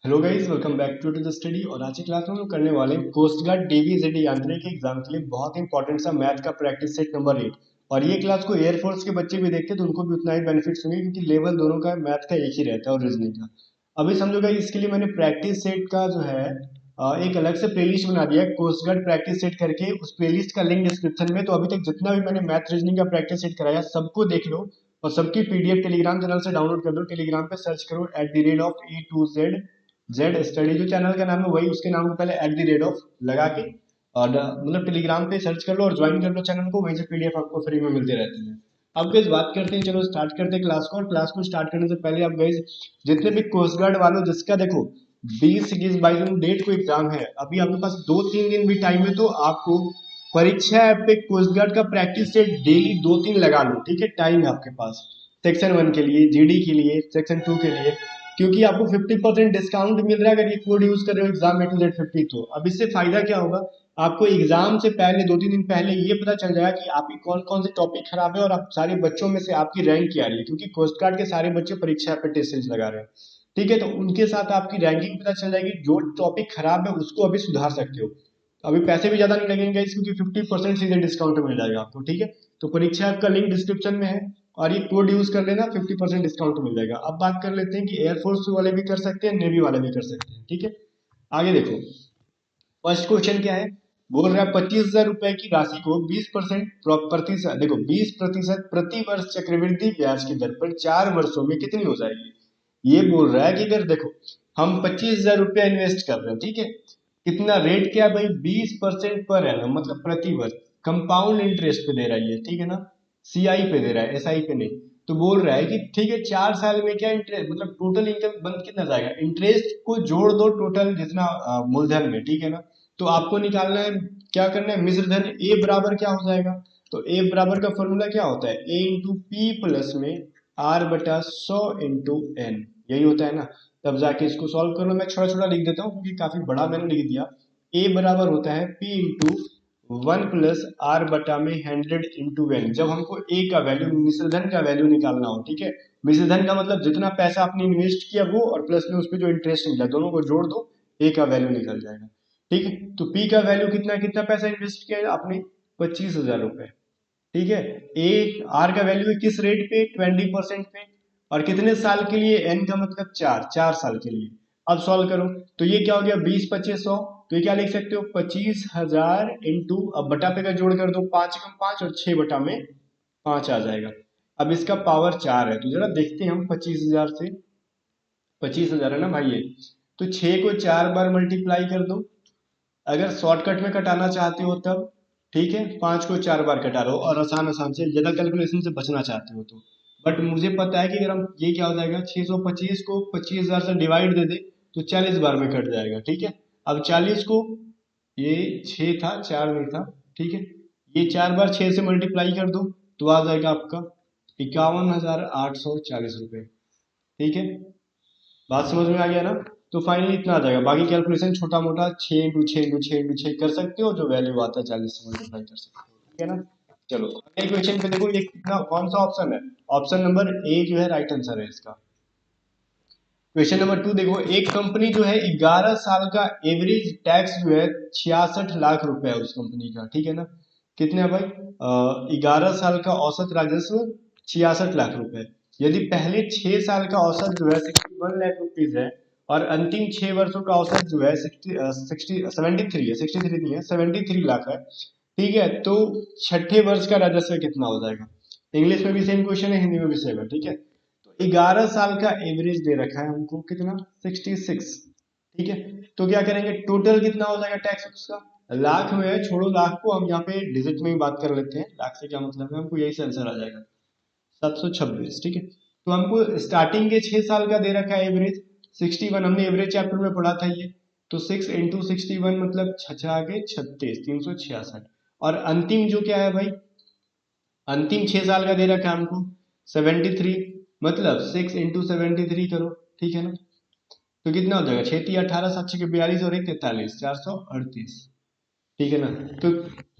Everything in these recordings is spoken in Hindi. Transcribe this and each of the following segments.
Hello guys, welcome back to the study. और आज की क्लास में हम लोग करने वाले हैं कोस्ट गार्ड डीवीजेडी आंतरिक एग्जाम के लिए बहुत ही इंपॉर्टेंट सा मैथ का प्रैक्टिस सेट नंबर 8। और ये क्लास को एयरफोर्स के बच्चे भी देखते हैं तो उनको भी उतना ही बेनिफिट्स होंगे क्योंकि लेवल दोनों का मैथ का एक ही रहता है और रीजनिंग का। अभी समझो गाइस, इसके लिए मैंने प्रैक्टिस सेट का जो है एक अलग से प्लेलिस्ट बना दिया है कोस्ट गार्ड प्रैक्टिस सेट करके। उस प्लेलिस्ट का लिंक डिस्क्रिप्शन में। तो अभी तक जितना भी मैंने मैथ रीजनिंग का प्रैक्टिस सेट कराया सबको देख लो और सबकी पीडीएफ टेलीग्राम चैनल से डाउनलोड कर लो। टेलीग्राम पे सर्च करो @A2Z जेड स्टडी, जो चैनल का नाम है वही, उसके नाम को पहले @ऑफ लगा के और मतलब टेलीग्राम पे सर्च कर लो और ज्वाइन कर लो चैनल को। वहीं से पीडीएफ आपको फ्री में मिलते रहते हैं। अब गाइस बात करते हैं, चलो स्टार्ट करते हैं क्लास को। और क्लास को स्टार्ट करने से पहले आप गाइस जितने भी कोस्ट गार्ड वालों जिसका देखो 20-21 डेट को एग्जाम है, अभी आपके पास 2-3 दिन भी टाइम है, तो आपको परीक्षा ऐप पे कोस्ट गार्ड का प्रैक्टिस सेट डेली 2-3 लगा लो। ठीक है, टाइम है आपके पास सेक्शन 1 के लिए, जीडी के लिए, सेक्शन 2 के लिए, क्योंकि आपको 50% डिस्काउंट मिल रहा है अगर ये कोड यूज कर रहे हो एग्जाम A to Z50। तो अब इससे फायदा क्या होगा, आपको एग्जाम से पहले 2-3 दिन पहले ये पता चल जाएगा कि आपकी कौन कौन से टॉपिक खराब है और आप सारे बच्चों में से आपकी रैंक क्या रही है, क्योंकि कोस्ट गार्ड के सारे बच्चे परीक्षा पे टेस्ट सीरीज लगा रहे हैं। ठीक है, तो उनके साथ आपकी रैंकिंग पता चल जाएगी। जो टॉपिक खराब है उसको अभी सुधार सकते हो। अभी पैसे भी ज्यादा नहीं लगेंगे इसमें, क्योंकि 50% सीधे डिस्काउंट मिल जाएगा आपको। ठीक है, तो परीक्षा ऐप का लिंक डिस्क्रिप्शन में है और ये कोड यूज कर लेना, 50% डिस्काउंट मिल जाएगा। अब बात कर लेते हैं कि एयरफोर्स वाले भी कर सकते हैं, नेवी वाले भी कर सकते हैं। ठीक है, आगे देखो, फर्स्ट क्वेश्चन क्या है। बोल रहा है 25,000 रुपए की राशि को 20% प्रतिशत, देखो 20% प्रति वर्ष चक्रवृद्धि ब्याज की दर पर 4 वर्षों में कितनी हो जाएगी। ये बोल रहा है कि अगर देखो हम 25,000 रुपया इन्वेस्ट कर रहे हैं, ठीक है, कितना रेट क्या है भाई, 20% पर एनम, मतलब प्रति वर्ष कंपाउंड इंटरेस्ट पे दे रहा है ये। ठीक है ना, सीआई पे दे रहा है, एसआई पे नहीं। तो बोल रहा है कि ठीक है 4 साल में क्या इंटरेस्ट, मतलब टोटल इनकम बन कितना जाएगा, इंटरेस्ट को जोड़ दो टोटल जितना मूलधन में। ठीक है ना, तो आपको निकालना है, क्या करना है, मिश्र धन ए बराबर क्या हो जाएगा। तो ए बराबर का फॉर्मूला क्या होता है, ए इंटू पी प्लस में R/100 × n, यही होता है ना। तब जाके इसको सॉल्व करो। मैं छोटा छोटा लिख देता हूँ क्योंकि काफी बड़ा मैंने लिख दिया। ए बराबर होता है P इंटू 1 + R/100 × n। जब हमको ए का वैल्यू, मिश्रधन का वैल्यू निकालना हो, ठीक है, मिश्रधन का मतलब जितना पैसा आपने इन्वेस्ट किया वो, और प्लस में उस पर जो इंटरेस्ट मिला, दोनों को जोड़ दो, ए का वैल्यू निकल जाएगा। ठीक है, तो पी का वैल्यू कितना, कितना पैसा इन्वेस्ट किया है आपने, 25,000 रुपए। ठीक है, ए आर का वैल्यू है किस रेट पे, 20% पे, और कितने साल के लिए, एन का मतलब 4 साल के लिए। अब सॉल्व करो तो ये क्या हो गया, 20-25 100। तो ये क्या लिख सकते हो, 25,000 इंटू, अब बटा पे का जोड़ कर दो, 5 × 5 और 6/5 आ जाएगा। अब इसका पावर 4 है, तो जरा देखते हैं हम 25,000 से, 25,000 है ना भाई ये, तो 6 को 4 बार मल्टीप्लाई कर दो अगर शॉर्टकट में कटाना चाहते हो तब। ठीक है, 5 को 4 बार कटा रहे हो और आसान आसान से, ज्यादा कैलकुलेशन से बचना चाहते हो तो। बट मुझे पता है कि अगर हम, ये क्या हो जाएगा, 625 को 25,000 से डिवाइड दे दे तो 40 बार में कट जाएगा। ठीक है, अब 40 को, ये 6 था 4 नहीं था, ठीक है, ये 4 बार 6 से मल्टीप्लाई कर दो तो आ जाएगा आपका 51,840 रुपये। ठीक है, बात समझ में आ गया ना। तो फाइनली इतना आ जाएगा, बाकी कैलकुलेशन छोटा मोटा 6 × 6 × 6 कर सकते हो, जो वैल्यू आता है 40 से मल्टीप्लाई कर सकते हो। ठीक है ना, चलो अगले क्वेश्चन पे देखो, ये कितना, कौन सा ऑप्शन है, ऑप्शन नंबर ए जो है राइट आंसर है इसका। क्वेश्चन नंबर 2 देखो, एक कंपनी जो है 11 साल का एवरेज टैक्स जो है 66 लाख रुपए है उस कंपनी का। ठीक है ना, कितने है भाई, 11 साल का औसत राजस्व 66 लाख रुपए। यदि पहले 6 साल का औसत जो है 61 लाख रुपीज है और अंतिम 6 वर्षों का औसत जो है 73 है, 63 नहीं है, 73 लाख है। ठीक है, तो छठे वर्ष का राजस्व कितना हो जाएगा। इंग्लिश में भी सेम क्वेश्चन है, हिंदी में भी सेम है। ठीक है, तो 11 साल का एवरेज दे रखा है हमको, कितना, 66। ठीक है, तो क्या करेंगे, टोटल कितना हो जाएगा टैक्स उसका, लाख में है, छोड़ो लाख को, हम यहाँ पे डिजिट में ही बात कर लेते हैं। लाख से क्या मतलब है, हमको यही से आंसर आ जाएगा 726। ठीक है, तो हमको स्टार्टिंग के 6 साल का दे रखा है एवरेज 61, हमने एवरेज चैप्टर में पढ़ा था ये। तो 6 × 61 मतलब 6×6 = 36, 366। और अंतिम जो क्या है भाई, अंतिम 6 साल का दे रखा है हमको 73, मतलब 6 × 73 करो। ठीक है ना, तो कितना हो जाएगा, 6×3 = 18, 7×6 = 42 और 1×43 = 438। ठीक है ना, तो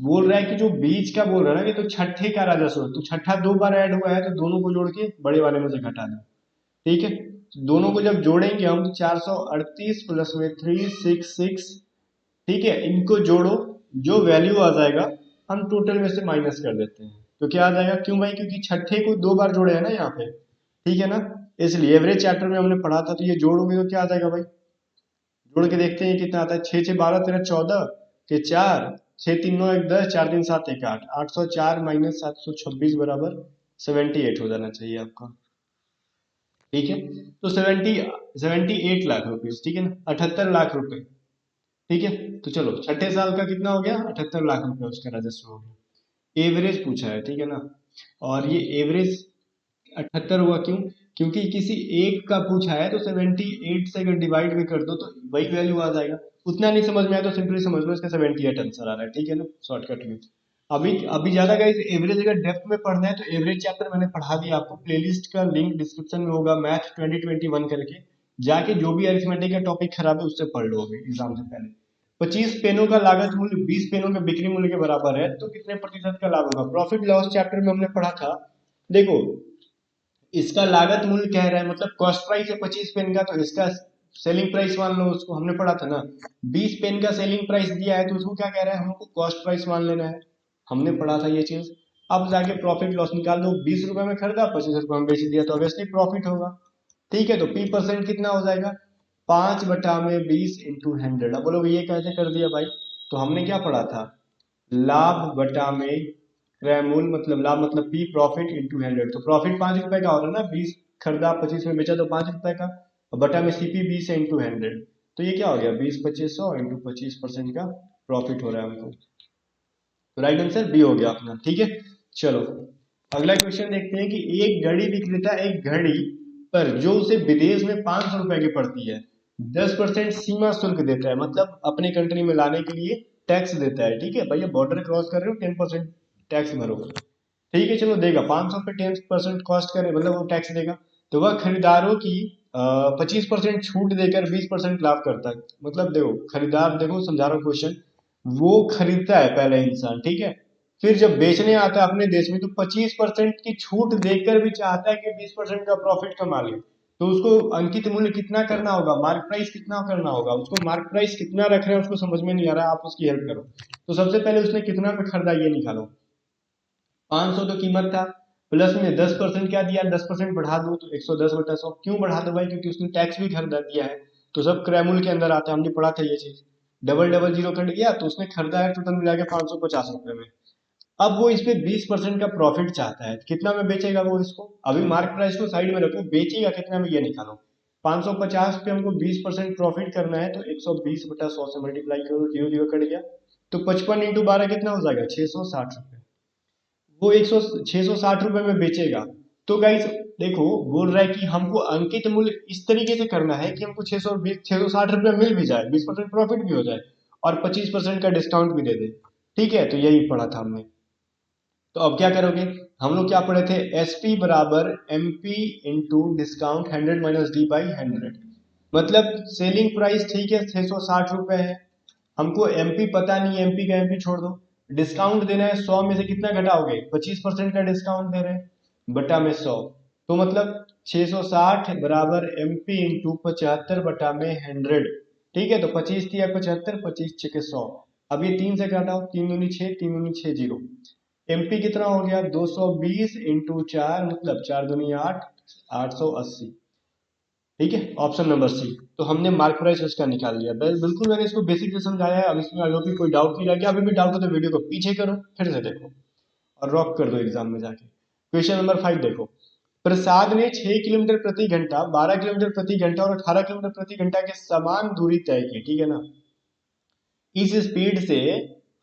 बोल रहा है कि जो बीच का बोल रहा है ना, कि तो छठे का राजस्व, तो छठा 2 बार ऐड हुआ है तो दोनों को जोड़ के बड़े वाले में से घटा दो। ठीक है, दोनों को जब जोड़ेंगे हम तो 438 प्लस में 366, ठीक है, इनको जोड़ो, जो वैल्यू आ जाएगा हम टोटल में से माइनस कर देते हैं, तो क्या आ जाएगा, क्यों भाई, क्योंकि छठे को दो बार जोड़े हैं ना यहाँ पे, ठीक है ना, इसलिए एवरेज चैप्टर में हमने पढ़ा था, तो ये जोड़ोगे तो क्या आ जाएगा भाई, जोड़ के देखते हैं कितना आता है, 6 6 12 13 14 के 4, 6 3 9 1 10, 4 3 7 1 8, 804 माइनस 726 बराबर 78 हो जाना चाहिए आपका, ठीक है, तो 78 लाख रुपीज, ठीक है ना, 78 लाख रुपए, ठीक है, तो चलो छठे साल का कितना हो गया, 78 लाख रुपए उसका राजस्व हो गया, एवरेज पूछा है, ठीक है ना, और ये एवरेज 78 हुआ, क्यों, क्योंकि किसी एक का पूछा है, तो 78 से अगर डिवाइड भी कर दो तो वही वैल्यू आ जाएगा, उतना नहीं समझ में आया तो सिंपली समझ लो इसका 78 आंसर आ रहा है, ठीक है ना, शॉर्टकट में। अभी अभी ज्यादा गाइस एवरेज अगर डेप्थ में पढ़ना है तो एवरेज चैप्टर मैंने पढ़ा दिया आपको, प्लेलिस्ट का लिंक डिस्क्रिप्शन में होगा, मैथ 2021 करके, जाके जो भी अरिथमेटिक का टॉपिक खराब है उससे पढ़ लो अभी एग्जाम से पहले। 25 पेनों का लागत मूल्य 20 पेनों के बिक्री मूल्य के बराबर है, तो कितने प्रतिशत का लाभ होगा, प्रॉफिट लॉस चैप्टर में हमने पढ़ा था, देखो इसका लागत मूल्य कह रहा है, मतलब कॉस्ट प्राइस है 25 पेन का, तो इसका सेलिंग प्राइस मान लो, उसको हमने पढ़ा था ना, 20 पेन का सेलिंग प्राइस दिया है, तो उसको क्या कह रहा है, हमको कॉस्ट प्राइस मान लेना है, हमने पढ़ा था ये चीज। अब जाके प्रॉफिट लॉस निकाल दो, 20 रुपए में खरीदा, 25 रुपए में बेच दिया, तो ऑब्वियसली प्रॉफिट होगा, ठीक है, तो पी परसेंट कितना हो जाएगा, 5/20 × 100। अब बोलोगे ये कैसे कर दिया भाई, तो हमने क्या पढ़ा था, लाभ बटा में क्रय मूल्य, मतलब लाभ मतलब पी प्रॉफिट इंटू 100, तो प्रॉफिट 5 रुपए का हो रहा है ना, 20 खरीदा 25 में बेचा तो 5 रुपए का, और बटा में सीपी 20 है इंटू 100, तो ये क्या हो गया, 20 2500 इंटू 25% का प्रॉफिट हो रहा है हमको, तो राइट आंसर बी हो गया अपना, ठीक है। चलो अगला क्वेश्चन देखते हैं कि एक घड़ी विक्रेता एक घड़ी पर जो उसे विदेश में 500 रुपए की पड़ती है 10% सीमा शुल्क देता है, मतलब अपने कंट्री में लाने के लिए टैक्स देता है, ठीक है भैया, बॉर्डर क्रॉस कर रहे हो 10% टैक्स भरो, ठीक है, चलो देगा 500 पे 10% कॉस्ट करे, मतलब वो टैक्स देगा, तो वह खरीदारों की 25% छूट देकर 20% लाभ करता है, मतलब देखो खरीदार, देखो समझा रहा हूँ क्वेश्चन, वो खरीदता है पहले इंसान, ठीक है, फिर जब बेचने आता है अपने देश में तो 25% की छूट देकर भी चाहता है कि 20% का प्रॉफिट कमा ले, तो उसको अंकित मूल्य कितना करना होगा, मार्क प्राइस कितना करना होगा, उसको मार्क प्राइस कितना रख रहे हैं उसको समझ में नहीं आ रहा, आप उसकी हेल्प करो, तो सबसे पहले उसने कितना पे खरीदा ये निकालो, 500 तो कीमत था, प्लस में 10% क्या दिया, 10% बढ़ा दो तो 110/100, क्यों बढ़ा दो भाई, क्योंकि उसने टैक्स भी खरीदा दिया है, तो सब क्रैमुल के अंदर आता है, हमने पढ़ा था ये चीज, डबल डबल जीरो कट गया, तो उसने खरीदा है टोटल मिला के 550 रुपए में, अब वो इस पे 20% का प्रॉफिट चाहता है, कितना में बेचेगा वो इसको, अभी मार्क प्राइस को साइड में रखो, बेचेगा कितना में ये निकालो, 550 पे हमको 20% प्रॉफिट करना है, तो 120/100 से मल्टीप्लाई करो, जीरो जीरो कट गया, तो 55 × 12 कितना हो जाएगा, 660 रुपए, वो 660 रुपए में बेचेगा, तो गाइस देखो बोल रहा है कि हमको अंकित मूल्य इस तरीके से करना है कि हमको 660 रुपये मिल भी जाए, 20% प्रॉफिट भी हो जाए, और 25% का डिस्काउंट भी दे दे, ठीक है, तो यही पढ़ा था हमने, तो अब क्या करोगे, हम लोग क्या पढ़े थे, एस पी बराबर M P into discount 100 - d/100, मतलब सेलिंग प्राइस ठीक है 660 रुपए है, हमको एमपी पता नहीं, एमपी का एमपी छोड़ दो, डिस्काउंट देना है 100 में से कितना घटाओगे, 25% का डिस्काउंट दे रहे हैं बटा में 100, तो मतलब 660 बराबर एमपी इंटू 75/100, ठीक है, तो 25 दिया 75, 25 छके 100, अब ये 3 से घटाओ, 3 दूनी 6, 3 दूनी 6 जीरो, एमपी कितना हो गया 220 इंटू 4, मतलब 4 दूनी 8, 880, ठीक है, ऑप्शन नंबर सी, तो हमने मार्क प्राइस इसका निकाल लिया, बिल्कुल मैंने इसको बेसिक से समझाया है, अब इसमें अगर कोई डाउट नहीं रह गया, अभी भी डाउट हो तो वीडियो को पीछे करो फिर से देखो और रॉक कर दो एग्जाम में जाके। क्वेश्चन नंबर 5 देखो, प्रसाद ने 6 किलोमीटर प्रति घंटा, 12 किलोमीटर प्रति घंटा और 18 किलोमीटर प्रति घंटा के समान दूरी तय की, ठीक है ना, इस स्पीड से,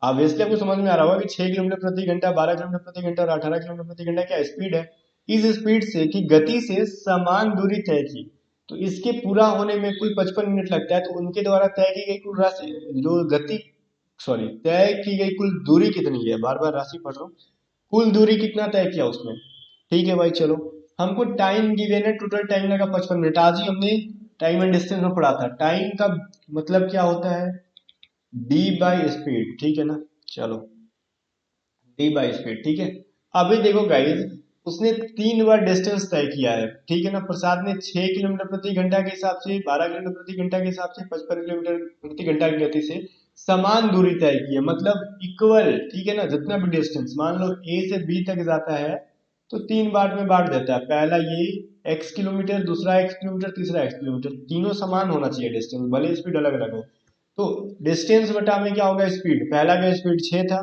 ऑब्वियसली आपको समझ में आ रहा होगा कि 6 किलोमीटर प्रति घंटा, 12 किलोमीटर प्रति घंटा और 18 किलोमीटर प्रति घंटा क्या स्पीड है, इस स्पीड से की गति से समान दूरी तय की, तो इसके पूरा होने में कुल 55 मिनट लगता है, तो उनके द्वारा तय की गई कुल राशि, जो गति, सॉरी तय की गई कुल दूरी कितनी है, बार बार राशि पढ़ रहा हूँ, कुल दूरी कितना तय किया उसने, ठीक है भाई, चलो हमको टाइम गिवन है, टोटल टाइम लगा 55 मिनट, आज ही हमने टाइम एंड डिस्टेंस में पढ़ा था, टाइम का मतलब क्या होता है, डी बाई स्पीड, ठीक है ना, चलो डी बाई स्पीड, ठीक है, अभी देखो गाइज उसने 3 बार डिस्टेंस तय किया है, ठीक है ना। प्रसाद ने 6 किलोमीटर प्रति घंटा के हिसाब से, 12 किलोमीटर प्रति घंटा के हिसाब से, 55 किलोमीटर प्रति घंटा की गति से समान दूरी तय की है, मतलब इक्वल, ठीक है ना। जितना भी डिस्टेंस मान लो ए से बी तक जाता है तो 3 बार में बांट देता है, पहला ये x किलोमीटर, दूसरा x किलोमीटर, तीसरा x किलोमीटर, तीनों समान होना चाहिए डिस्टेंस, भले स्पीड अलग अलग हो। तो डिस्टेंस बटा में क्या होगा, स्पीड, पहला का स्पीड 6 था,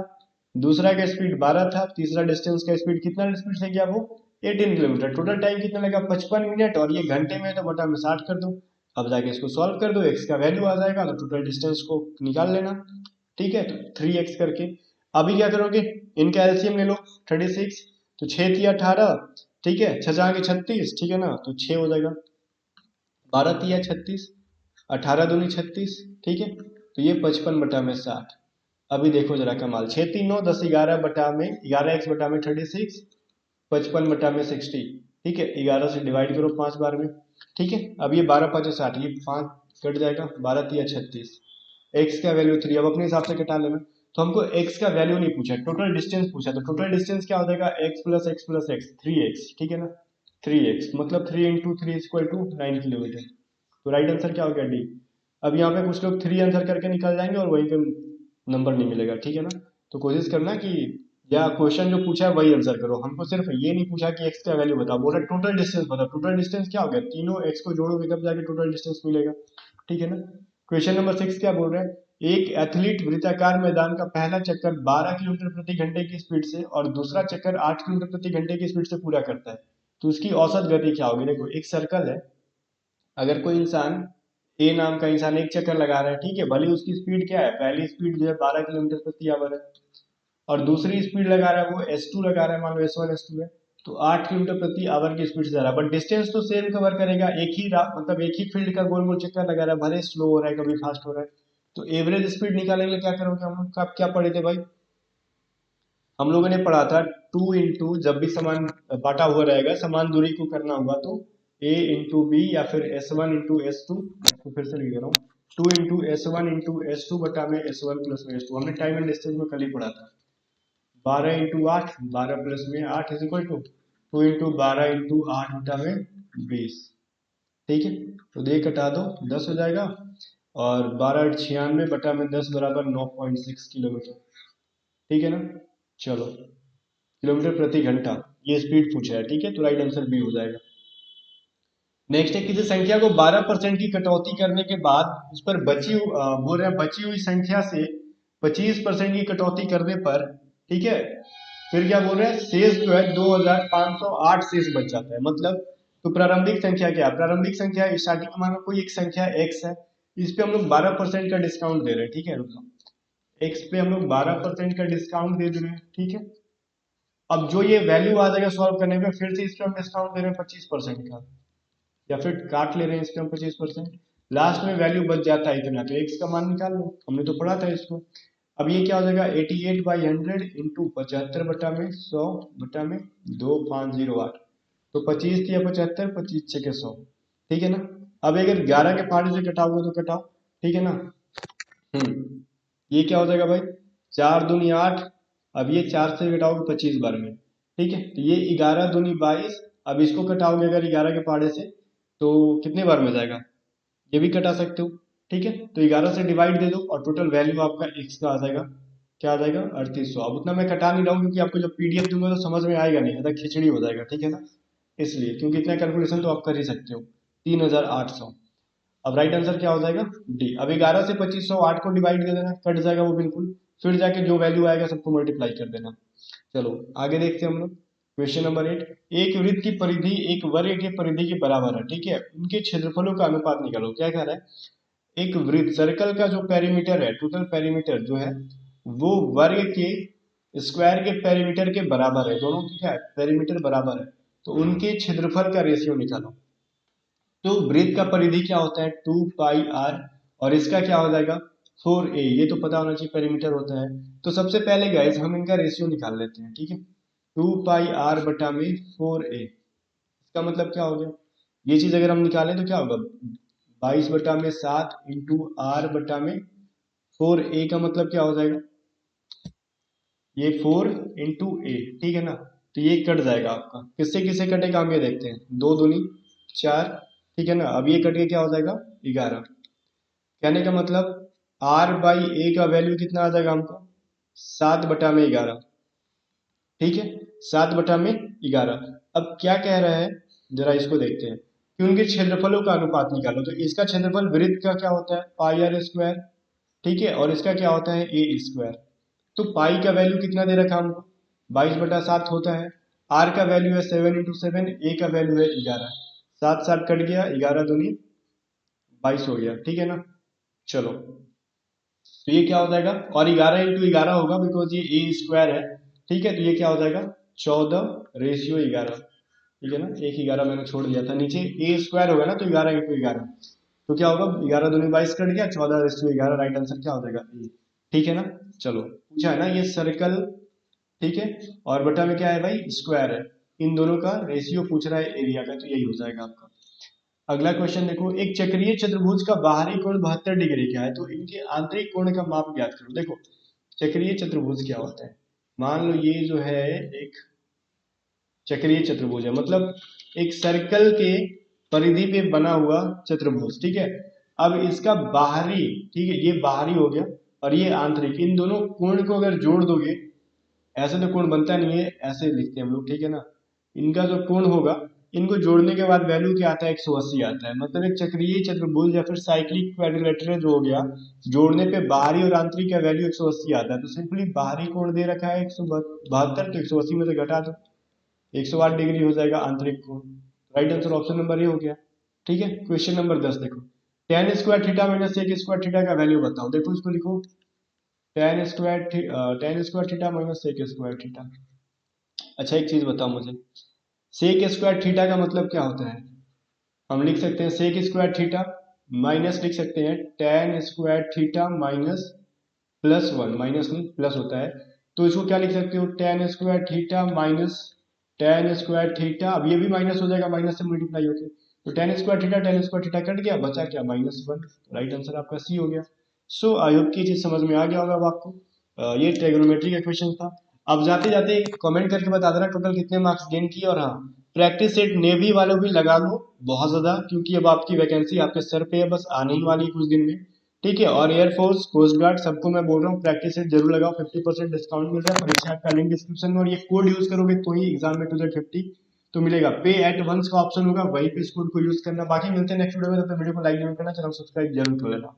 दूसरा का स्पीड 12 था, तीसरा डिस्टेंस का स्पीड कितना स्पीड से गया वो 18 किलोमीटर। टोटल टाइम कितना लगा 55 मिनट, और ये घंटे में है तो बटा में 60 कर दो। अब जाके इसको सॉल्व कर दो, x का वैल्यू आ जाएगा तो टोटल डिस्टेंस को निकाल लेना, ठीक है। तो 3x करके अभी क्या करोगे, इनका एलसीएम ले लो 36, तो 6 थी 18, ठीक है, 6 36, ठीक है ना, तो 6 हो जाएगा, 12 तिया 36, 18 दूनी 36, ठीक है। तो ये 55/60। अभी देखो जरा कमाल, 6 3 9 10 11 बटा में 11x बटा में 36, 55/60, ठीक है। 11 से डिवाइड करो 5 बार में, ठीक है। अब ये 12 5 60, ये 5 कट जाएगा, 12 तिया 36, एक्स का वैल्यू 3, अब अपने हिसाब से कटा लेना। तो हमको एक्स का वैल्यू नहीं पूछा, टोटल डिस्टेंस पूछा, तो टोटल डिस्टेंस क्या हो जाएगा, x plus x plus x, 3x, ठीक है ना। 3x मतलब 3 इंटू 3 इक्वल टू 9 किलोमीटर। तो राइट आंसर क्या हो गया, डी। अब यहाँ पे कुछ लोग 3 आंसर करके निकल जाएंगे और वहीं पे नंबर नहीं मिलेगा, ठीक है ना। तो कोशिश करना कि या क्वेश्चन जो पूछा है वही आंसर करो, हमको सिर्फ ये नहीं पूछा कि एक्स का वैल्यू बताओ, बोला टोटल डिस्टेंस बताओ। टोटल डिस्टेंस क्या हो गया, तीनों एक्स को जोड़ोगे तब जाके टोटल डिस्टेंस मिलेगा, ठीक है ना। क्वेश्चन नंबर 6 क्या बोल रहा है, एक एथलीट वृत्ताकार मैदान का पहला चक्कर 12 किलोमीटर प्रति घंटे की स्पीड से और दूसरा चक्कर 8 किलोमीटर प्रति घंटे की स्पीड से पूरा करता है, तो उसकी औसत गति क्या होगी। देखो एक सर्कल है, अगर कोई इंसान ए नाम का इंसान एक चक्कर लगा रहा है, ठीक है, भले उसकी स्पीड क्या है, पहली स्पीड जो है 12 किलोमीटर प्रति आवर है, और दूसरी स्पीड लगा रहा है वो S2 लगा रहा है, मान लो S1 S2 है, तो 8 किलोमीटर प्रति आवर की स्पीड से जा रहा है, बट डिस्टेंस तो सेम कवर करेगा, एक ही मतलब एक ही फील्ड का गोल गोल चक्कर लगा रहा है, भले स्लो हो रहा है कभी फास्ट हो रहा है। तो एवरेज स्पीड निकालने के लिए क्या करोगे, हम लोग क्या पढ़े थे भाई, हम लोगों ने पढ़ा था 2 इंटू, जब भी समान बांटा हुआ रहेगा समान दूरी को करना होगा तो a इंटू बी या फिर S1 इंटू S2, तो फिर से लिख दे रहा हूँ, 2 इंटू S1 इंटू S2 बटा में S1 प्लस में S2, हमने टाइम एंड डिस्टेंस में कल ही पढ़ा था। 12 इंटू 8, 12 प्लस में 8 is equal to 2 into 12 into 8 बटा में 20, ठीक है। तो दे कटा दो 10 हो जाएगा, और 12 96 बटा में 10 बराबर 9.6 किलोमीटर, ठीक है ना। चलो किलोमीटर प्रति घंटा ये स्पीड पूछा है, ठीक है, तो राइट आंसर बी हो जाएगा। नेक्स्ट है, किसी संख्या को 12% की कटौती करने के बाद उस पर बोल रहे हैं बची हुई संख्या से 25% की कटौती करने पर, ठीक है, फिर क्या बोल रहे हैं, शेष जो है 2508 शेष बच जाता है, मतलब तो प्रारंभिक संख्या क्या है, प्रारंभिक संख्या स्टार्टिंग में मानो कोई एक संख्या x है, इस पे हम लोग 12% का डिस्काउंट दे रहे हैं, ठीक है, रुको, x पे हम लोग 12% का डिस्काउंट दे रहे हैं, ठीक है। अब जो ये वैल्यू आ जाएगा सॉल्व करने में, फिर से इस पे हम डिस्काउंट दे रहे हैं 25% का, या फिर काट ले रहे हैं इस पे हम 25%, लास्ट में वैल्यू बच जाता है इतना, तो x का मान निकाल लो, हमने तो पढ़ा था इसको। अब ये क्या हो जाएगा 88/100 इंटू 75 बटा में 100 बटा में 2508, तो 25 या 75, 25 छके 100, ठीक है ना। अब अगर 11 के पहाड़े से कटाओगे तो कटाओ, ठीक है ना। ये क्या हो जाएगा भाई, 4 दूनी 8, अब ये 4 से घटाओगे 25 बार में, ठीक है, तो ये 11 दूनी 22, अब इसको कटाओगे अगर 11 के पहाड़े से तो कितने बार में जाएगा, ये भी कटा सकते हो, ठीक है। तो 11 से डिवाइड दे दो और टोटल वैल्यू आपका x का आ जाएगा, क्या आ जाएगा 3800। अब उतना मैं कटा नहीं रहा हूँ क्योंकि आपको जब पीडीएफ दूंगा तो समझ में आएगा नहीं, अगर खिचड़ी हो जाएगा, ठीक है ना, इसलिए, क्योंकि इतना कैलकुलेशन तो आप कर ही सकते हो, 3800। अब राइट आंसर क्या हो जाएगा, डी। अब 11 से 2508 को डिवाइड कर देना, कट जाएगा वो बिल्कुल, फिर जाके जो वैल्यू आएगा सबको मल्टीप्लाई कर देना। चलो आगे देखते हैं हम लोग, क्वेश्चन नंबर 8, एक वृत्त की परिधि एक वर्ग की परिधि के बराबर है, ठीक है, उनके क्षेत्रफलों का अनुपात निकालो। क्या कह रहा है, एक वृत्त सर्कल का जो पेरीमीटर है, टोटल पेरीमीटर जो है वो वर्ग के स्क्वायर के पेरीमीटर के बराबर है, दोनों की क्या है पेरीमीटर बराबर है, तो उनके क्षेत्रफल का रेशियो निकालो। तो वृत्त का परिधि क्या होता है 2 पाई r, और इसका क्या हो जाएगा 4a, ये तो पता होना चाहिए पेरीमीटर होता है। तो सबसे पहले गाइस हम इनका रेशियो निकाल लेते हैं, ठीक है, 2 पाई r बटा में 4a, इसका मतलब क्या हो गया, ये चीज अगर हम निकालें तो क्या होगा 22/7 इंटू r बटा में 4a, का मतलब क्या हो जाएगा, ये 4 इंटू a, ठीक है ना, तो ये कट जाएगा आपका। किससे किससे कटेगा हम ये देखते हैं, 2 दूनी 4, ठीक है ना। अब ये कट के क्या हो जाएगा 11। कहने का मतलब r बाई ए का वैल्यू कितना आ जाएगा हमको 7/11, ठीक है 7/11। अब क्या कह रहा है जरा इसको देखते हैं कि उनके क्षेत्रफलों का अनुपात निकालो। तो इसका क्षेत्रफल वृत्त का क्या होता है पाई आर स्क्वायर, ठीक है, और इसका क्या होता है ए स्क्वायर। तो पाई का वैल्यू कितना दे रखा हमको 22/7 होता है, आर का वैल्यू है 7 × 7, ए का वैल्यू है 11, 7 7 कट गया, 11 दूनी 22 हो गया, ठीक है ना। चलो तो ये क्या हो जाएगा, और 11 × 11 होगा बिकॉज ये ए स्क्वायर है, ठीक है। तो ये क्या हो जाएगा 14/11, ठीक है ना। 11 मैंने छोड़ दिया था नीचे, ए स्क्वायर होगा ना तो 11 × 11, तो क्या होगा 11 दूनी 22 कट गया, 14/11, राइट आंसर क्या हो जाएगा ए, ठीक है ना। चलो पूछा है ना ये सर्कल, ठीक है, और बटा में क्या है भाई स्क्वायर है, इन दोनों का रेशियो पूछ रहा है एरिया का, तो यही हो जाएगा आपका। अगला क्वेश्चन देखो, एक चक्रीय चतुर्भुज का बाहरी कोण 72 डिग्री का है, तो इनके आंतरिक कोण का माप ज्ञात करो। देखो चक्रीय चतुर्भुज क्या होता है, मान लो ये जो है एक चक्रीय चतुर्भुज है, मतलब एक सर्कल के परिधि पे बना हुआ चतुर्भुज, ठीक है। अब इसका बाहरी, ठीक है, ये बाहरी हो गया और ये आंतरिक, इन दोनों कोण को अगर जोड़ दोगे, ऐसे तो कोण बनता नहीं है, ऐसे लिखते हैं हम लोग, ठीक है ना। इनका जो कोण होगा, इनको जोड़ने के बाद वैल्यू क्या आता है 180 आता है, मतलब एक चक्रीय चतुर्भुज या फिर साइक्लिक क्वाड्रिलेटरल जो हो गया, जोड़ने पे बाहरी और आंतरिक का वैल्यू 180 आता है। तो सिंपली बाहरी कोण दे रखा है 172, तो 180 में से घटा दो, 108 डिग्री हो जाएगा आंतरिक कोण। Right answer option number A हो गया, ठीक है। क्वेश्चन नंबर 10 देखो, tan square theta minus sec square theta का वैल्यू बताओ। देखो इसको लिखो, tan square theta minus sec square theta. अच्छा एक चीज बताओ मुझे, सेक स्क्वायर थीटा का मतलब क्या होता है। हम लिख सकते हैं सेक स्क्वायर थीटा माइनस लिख सकते हैं tan square theta minus +1, minus नहीं प्लस होता है, तो इसको क्या लिख सकते हो tan square theta minus tan square theta, अब ये भी माइनस हो जाएगा, माइनस से मल्टीप्लाई होके, तो tan स्क्वायर थीटा कट गया, बचा क्या -1, राइट आंसर आपका सी हो गया। सो आई होप की ये चीज समझ में आ गया होगा अब आपको। ये ट्रिग्नोमेट्री का क्वेश्चन था। अब जाते जाते कमेंट करके बता देना टोटल कितने मार्क्स गेन किए, और हाँ प्रैक्टिस सेट नेवी वालों भी लगा लो बहुत ज्यादा, क्योंकि अब आपकी वैकेंसी आपके सर पे है, बस आने ही वाली है कुछ दिन में, ठीक है। और एयरफोर्स कोस्ट गार्ड सबको मैं बोल रहा हूँ प्रैक्टिस सेट जरूर लगाओ, 50% डिस्काउंट मिल रहा है, परीक्षा का लिंक डिस्क्रिप्शन में, और ये कोड यूज करोगे तो ही एग्जाम में 250 तो मिलेगा। पे एट वंस का ऑप्शन होगा, वहीं पे इस कोड को यूज करना। बाकी मिलते हैं नेक्स्ट वीडियो में, तब तक वीडियो को लाइक जरूर करना, चैनल सब्सक्राइब जरूर कर लेना।